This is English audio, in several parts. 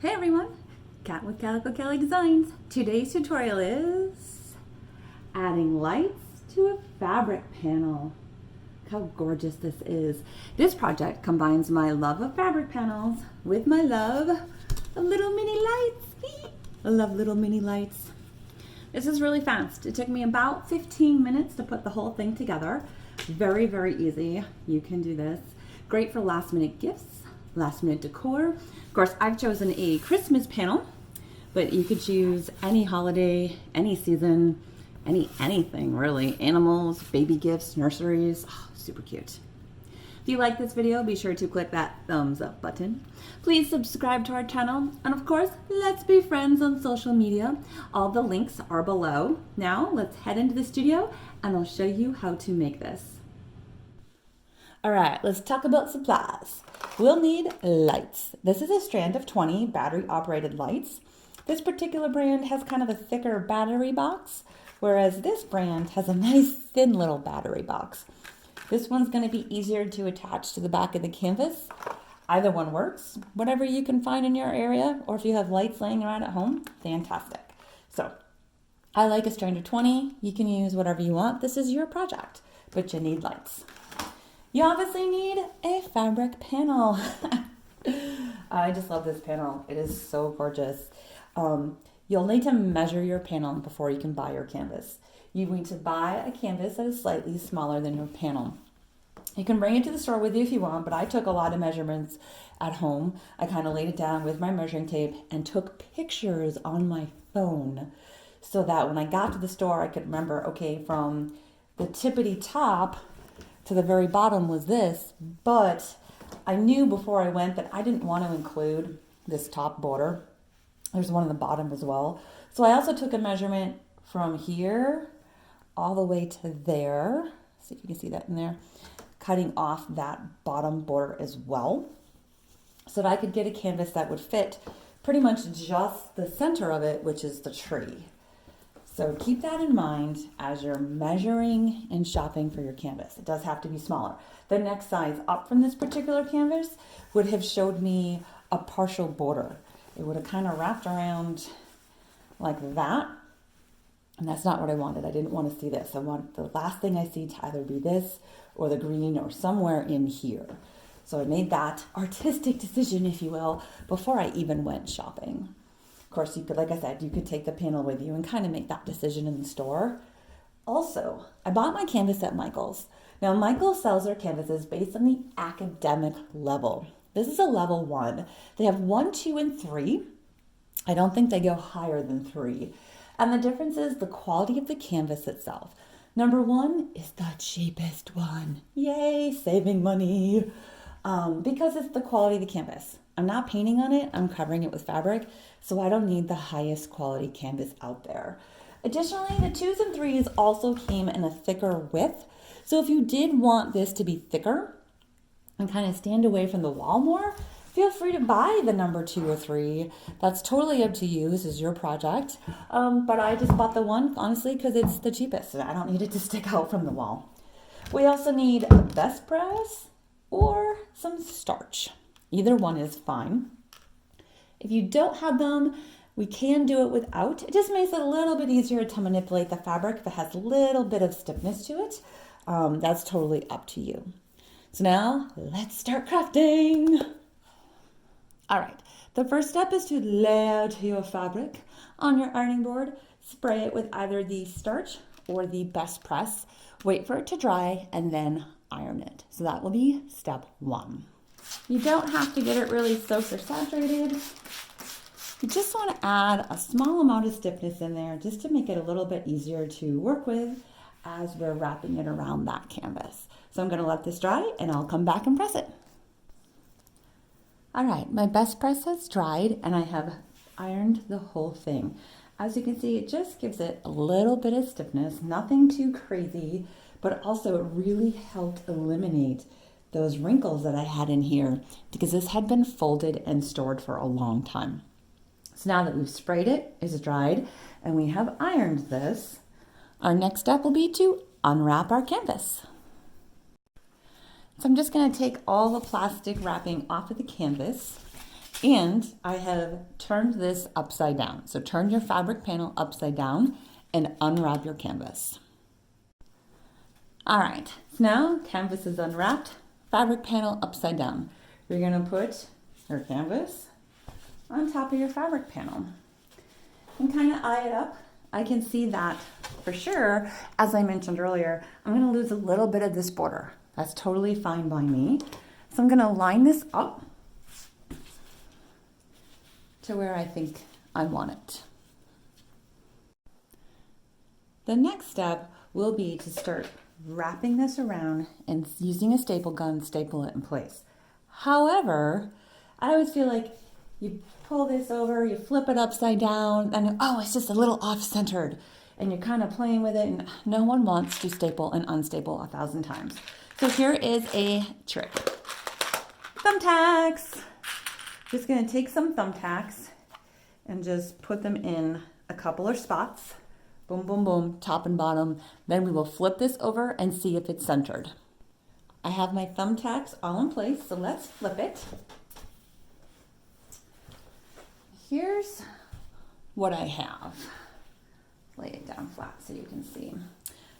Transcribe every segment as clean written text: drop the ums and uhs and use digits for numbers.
Hey everyone, Cat with Calico Kelly Designs. Today's tutorial is adding lights to a fabric panel. Look how gorgeous this is. This project combines my love of fabric panels with my love of little mini lights. I love little mini lights. This is really fast. It took me about 15 minutes to put the whole thing together. Very, very easy. You can do this. Great for last minute gifts, last minute decor. Of course, I've chosen a Christmas panel, but you could choose any holiday, any season, anything really. Animals, baby gifts, nurseries. Oh, super cute. If you like this video, be sure to click that thumbs up button. Please subscribe to our channel. And of course, let's be friends on social media. All the links are below. Now let's head into the studio and I'll show you how to make this. All right, let's talk about supplies. We'll need lights. This is a strand of 20 battery operated lights. This particular brand has kind of a thicker battery box, whereas this brand has a nice thin little battery box. This one's going to be easier to attach to the back of the canvas. Either one works, whatever you can find in your area, or if you have lights laying around at home, fantastic. So I like a strand of 20. You can use whatever you want. This is your project, but you need lights. You obviously need a fabric panel. I just love this panel. It is so gorgeous. You'll need to measure your panel before you can buy your canvas. You need to buy a canvas that is slightly smaller than your panel. You can bring it to the store with you if you want, but I took a lot of measurements at home. I kind of laid it down with my measuring tape and took pictures on my phone so that when I got to the store, I could remember, okay, from the tippity top to the very bottom was this, but I knew before I went that I didn't want to include this top border. There's one on the bottom as well. So I also took a measurement from here all the way to there. See if you can see that in there. Cutting off that bottom border as well, so that I could get a canvas that would fit pretty much just the center of it, which is the tree. So keep that in mind as you're measuring and shopping for your canvas. It does have to be smaller. The next size up from this particular canvas would have showed me a partial border. It would have kind of wrapped around like that. And that's not what I wanted. I didn't want to see this. I want the last thing I see to either be this or the green or somewhere in here. So I made that artistic decision, if you will, before I even went shopping. Of course, you could, like I said, you could take the panel with you and kind of make that decision in the store. Also, I bought my canvas at Michael's. Now, Michael sells their canvases based on the academic level. This is a level 1. They have 1, 2, and 3. I don't think they go higher than 3. And the difference is the quality of the canvas itself. Number 1 is the cheapest one. Yay, saving money. Because it's the quality of the canvas. I'm not painting on it, I'm covering it with fabric, so I don't need the highest quality canvas out there. Additionally, the 2s and 3s also came in a thicker width. So if you did want this to be thicker and kind of stand away from the wall more, feel free to buy the number 2 or 3. That's totally up to you. This is your project. But I just bought the one, honestly, because it's the cheapest. And I don't need it to stick out from the wall. We also need a best press or some starch. Either one is fine. If you don't have them, we can do it without. It just makes it a little bit easier to manipulate the fabric if it has a little bit of stiffness to it. That's totally up to you. So now let's start crafting. All right, the first step is to lay out your fabric on your ironing board. Spray it with either the starch or the best press. Wait for it to dry and then iron it. So that will be step 1. You don't have to get it really soaked or saturated. You just want to add a small amount of stiffness in there just to make it a little bit easier to work with as we're wrapping it around that canvas. So I'm going to let this dry and I'll come back and press it. All right, my best press has dried and I have ironed the whole thing. As you can see, it just gives it a little bit of stiffness, nothing too crazy, but also it really helped eliminate those wrinkles that I had in here because this had been folded and stored for a long time. So now that we've sprayed it, it's dried, and we have ironed this, our next step will be to unwrap our canvas. So I'm just going to take all the plastic wrapping off of the canvas And I have turned this upside down. So turn your fabric panel upside down and unwrap your canvas. All right, so now canvas is unwrapped, fabric panel upside down. You're gonna put your canvas on top of your fabric panel and kind of eye it up. I can see that for sure, as I mentioned earlier, I'm gonna lose a little bit of this border. That's totally fine by me. So I'm gonna line this up to where I think I want it. The next step will be to start wrapping this around and using a staple gun, staple it in place. However, I always feel like you pull this over, you flip it upside down, and oh, it's just a little off-centered. And you're kind of playing with it, and no one wants to staple and unstaple 1,000 times. So here is a trick. Thumbtacks. Just gonna take some thumbtacks and just put them in a couple of spots. Boom, boom, boom, top and bottom. Then we will flip this over and see if it's centered. I have my thumbtacks all in place, so let's flip it. Here's what I have. Lay it down flat so you can see.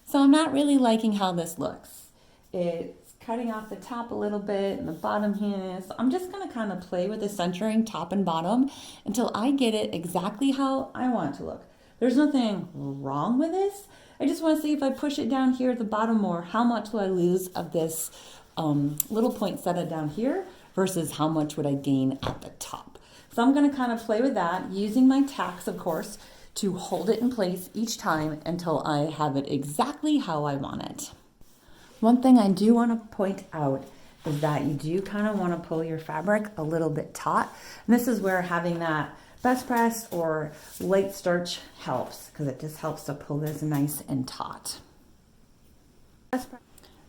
So I'm not really liking how this looks. It's cutting off the top a little bit and the bottom here. So I'm just gonna kind of play with the centering top and bottom until I get it exactly how I want it to look. There's nothing wrong with this. I just want to see if I push it down here at the bottom more, how much will I lose of this little poinsettia down here versus how much would I gain at the top. So I'm going to kind of play with that using my tacks, of course, to hold it in place each time until I have it exactly how I want it. One thing I do want to point out is that you do kind of want to pull your fabric a little bit taut. And this is where having that best press or light starch helps, because it just helps to pull this nice and taut.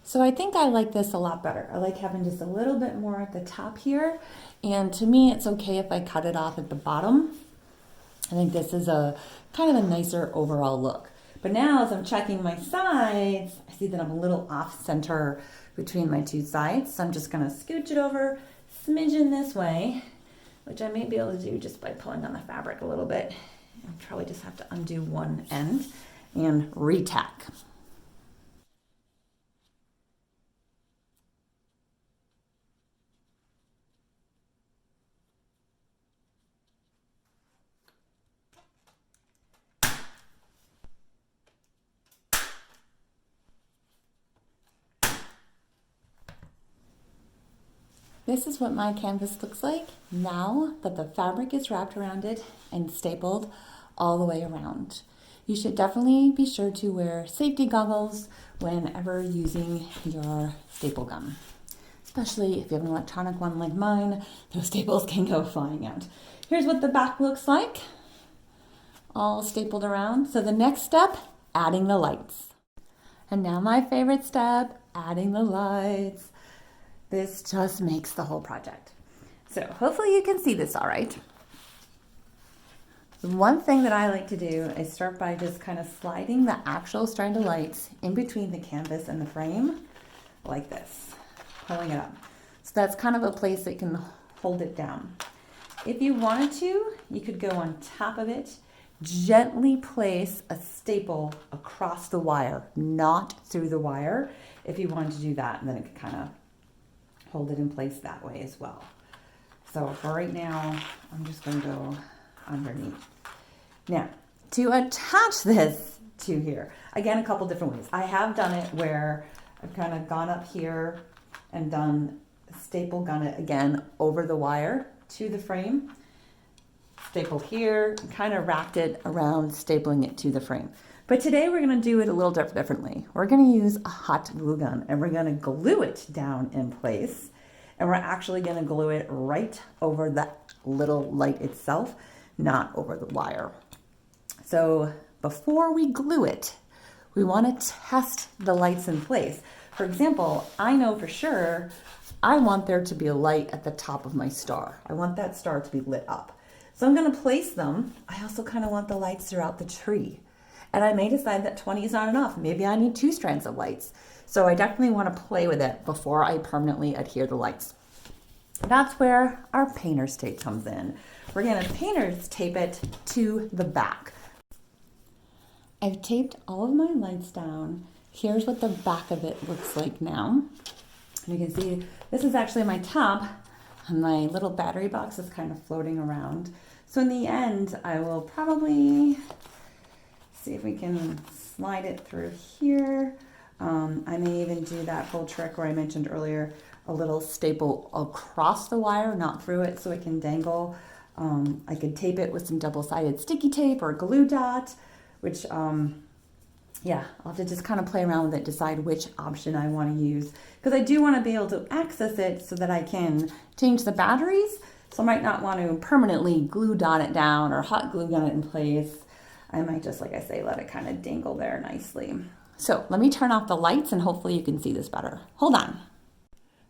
So I think I like this a lot better. I like having just a little bit more at the top here. And to me, it's okay if I cut it off at the bottom. I think this is a kind of a nicer overall look. But now as I'm checking my sides, I see that I'm a little off center between my two sides. So I'm just gonna scooch it over, smidgen this way, which I may be able to do just by pulling on the fabric a little bit. I'll probably just have to undo one end and re-tack. This is what my canvas looks like now that the fabric is wrapped around it and stapled all the way around. You should definitely be sure to wear safety goggles whenever using your staple gun. Especially if you have an electronic one like mine, those staples can go flying out. Here's what the back looks like, all stapled around. So the next step, adding the lights. And now my favorite step, adding the lights. This just makes the whole project. So hopefully you can see this all right. One thing that I like to do is start by just kind of sliding the actual strand of lights in between the canvas and the frame like this, pulling it up. So that's kind of a place that can hold it down. If you wanted to, you could go on top of it, gently place a staple across the wire, not through the wire, if you wanted to do that, and then it could kind of hold it in place that way as well. So for right now, I'm just going to go underneath. Now, to attach this to here, again, a couple different ways. I have done it where I've kind of gone up here and done staple gun it again over the wire to the frame, stapled here, kind of wrapped it around, stapling it to the frame. But today we're going to do it a little differently. We're going to use a hot glue gun and we're going to glue it down in place. And we're actually going to glue it right over the little light itself, not over the wire. So before we glue it, we want to test the lights in place. For example, I know for sure I want there to be a light at the top of my star. I want that star to be lit up. So I'm going to place them. I also kind of want the lights throughout the tree. And I may decide that 20 is not enough. Maybe I need 2 strands of lights. So I definitely want to play with it before I permanently adhere the lights. That's where our painter's tape comes in. We're going to painter's tape it to the back. I've taped all of my lights down. Here's what the back of it looks like now. You can see this is actually my top, and my little battery box is kind of floating around. So in the end, I will probably see if we can slide it through here. I may even do that whole trick where I mentioned earlier, a little staple across the wire, not through it, so it can dangle. I could tape it with some double-sided sticky tape or glue dot, which, yeah, I'll have to just kind of play around with it, decide which option I want to use. Because I do want to be able to access it so that I can change the batteries. So I might not want to permanently glue dot it down or hot glue gun it in place. I might just, like I say, let it kind of dangle there nicely. So let me turn off the lights and hopefully you can see this better. Hold on.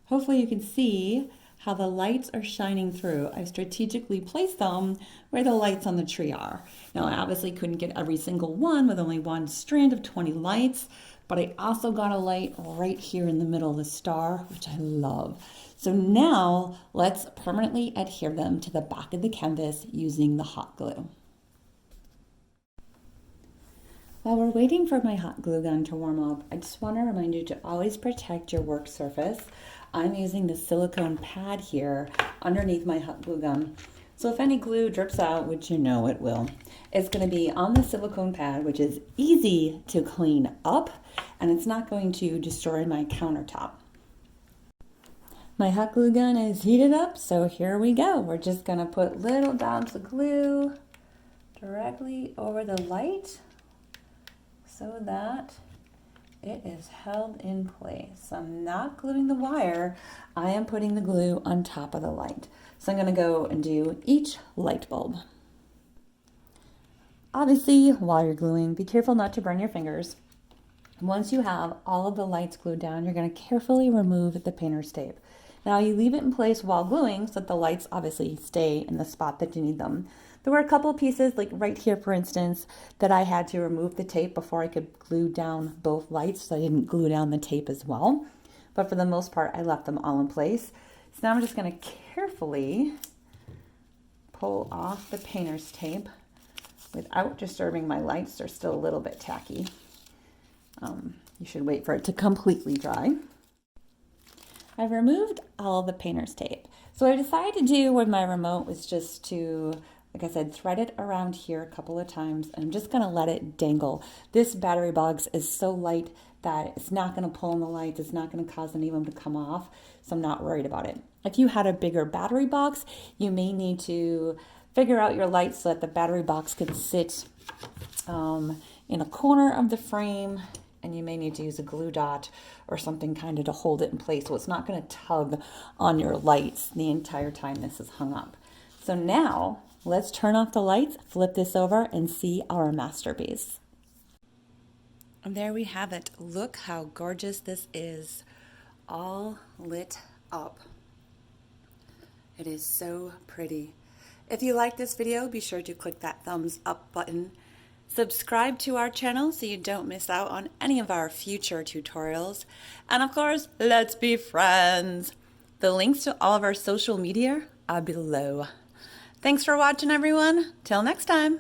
Hopefully you can see how the lights are shining through. I've strategically placed them where the lights on the tree are. Now I obviously couldn't get every single one with only one strand of 20 lights, but I also got a light right here in the middle of the star, which I love. So now let's permanently adhere them to the back of the canvas using the hot glue. While we're waiting for my hot glue gun to warm up, I just want to remind you to always protect your work surface. I'm using the silicone pad here underneath my hot glue gun. So if any glue drips out, which you know it will, it's going to be on the silicone pad, which is easy to clean up, and it's not going to destroy my countertop. My hot glue gun is heated up, so here we go. We're just going to put little dabs of glue directly over the light, so that it is held in place. I'm not gluing the wire, I am putting the glue on top of the light. So I'm going to go and do each light bulb. Obviously, while you're gluing, be careful not to burn your fingers. Once you have all of the lights glued down, you're going to carefully remove the painter's tape. Now you leave it in place while gluing so that the lights obviously stay in the spot that you need them. There were a couple pieces, like right here for instance, that I had to remove the tape before I could glue down both lights, so I didn't glue down the tape as well. But for the most part, I left them all in place. So now I'm just going to carefully pull off the painter's tape without disturbing my lights. They're still a little bit tacky. You should wait for it to completely dry. I've removed all the painter's tape. So what I decided to do with my remote was just to, like I said, thread it around here a couple of times, and I'm just going to let it dangle. This battery box is so light that it's not going to pull on the lights. It's not going to cause any of them to come off, so I'm not worried about it. If you had a bigger battery box, you may need to figure out your lights so that the battery box can sit in a corner of the frame, and you may need to use a glue dot or something kind of to hold it in place so it's not going to tug on your lights the entire time this is hung up. So now let's turn off the lights, flip this over, and see our masterpiece. And there we have it. Look how gorgeous this is, all lit up. It is so pretty. If you like this video, be sure to click that thumbs up button. Subscribe to our channel so you don't miss out on any of our future tutorials. And of course, let's be friends. The links to all of our social media are below. Thanks for watching, everyone. Till next time.